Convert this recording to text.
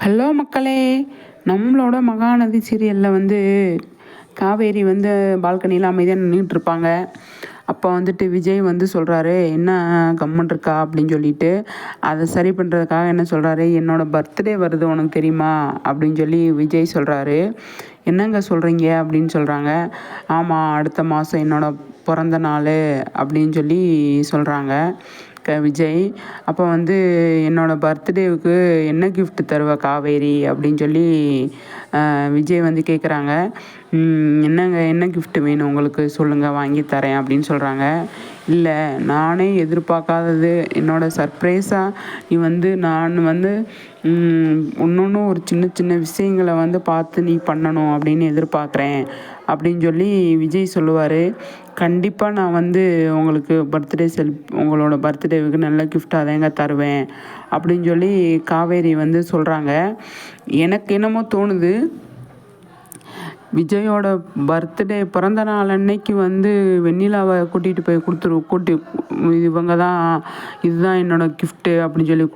Hello மக்களே! நம்மளோட மகாநதி சீரியலில் வந்து காவேரி வந்து பால்கனியில் அமைதியாக நின்றுட்டுருப்பாங்க. அப்போ வந்துட்டு விஜய் வந்து சொல்கிறாரு, என்ன கம்முன்னு இருக்கா அப்படின்னு சொல்லிட்டு, அதை சரி பண்ணுறதுக்காக என்ன சொல்கிறாரு, என்னோடய பர்த்டே வருது உனக்கு தெரியுமா அப்படின்னு சொல்லி விஜய் சொல்கிறாரு. என்னங்க சொல்கிறீங்க அப்படின்னு சொல்கிறாங்க. ஆமாம், அடுத்த மாதம் என்னோடய பிறந்த நாள் அப்படின்னு சொல்லி சொல்கிறாங்க விஜய். அப்போ வந்து என்னோடய பர்த்டேவுக்கு என்ன கிஃப்ட் தருவ காவேரி அப்படின்னு சொல்லி விஜய் வந்து கேட்குறாங்க. என்னங்க என்ன கிஃப்ட் வேணும் உங்களுக்கு சொல்லுங்கள், வாங்கி தரேன் அப்படின்னு சொல்கிறாங்க. இல்லை, நானே எதிர்பார்க்காதது என்னோடய சர்ப்ரைஸாக நீ வந்து நான் வந்து ஒன்று ஒரு சின்ன சின்ன விஷயங்களை வந்து பார்த்து நீ பண்ணணும் அப்படின்னு எதிர்பார்க்குறேன் அப்படின்னு சொல்லி விஜய் சொல்லுவார். கண்டிப்பாக நான் வந்து உங்களுக்கு உங்களோட பர்த்டேவுக்கு நல்ல கிஃப்டாக தாங்க தருவேன் அப்படின்னு சொல்லி காவேரி வந்து சொல்கிறாங்க. எனக்கு என்னமோ தோணுது, விஜயோட பர்த்டே பிறந்த நாள் அன்னைக்கு வந்து வெண்ணிலாவை கூட்டிகிட்டு போய் இவங்க தான் இதுதான் என்னோடய கிஃப்ட்டு அப்படின்னு சொல்லி